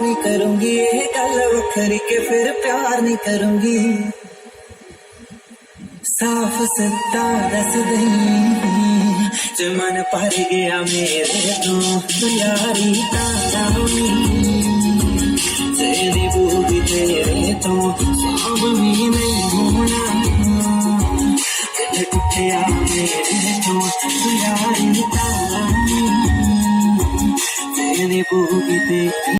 नहीं करूंगी, ये गल वखरी के फिर प्यार नहीं करूंगी। साफ सिद्धा दस दई जे मन भर गया मेरे तो यारी तारावी तेरी बूगी तेरे तो सब भी नहीं होना टूटिया मेरे तो यारी तारावी तेरी बूगी तेरी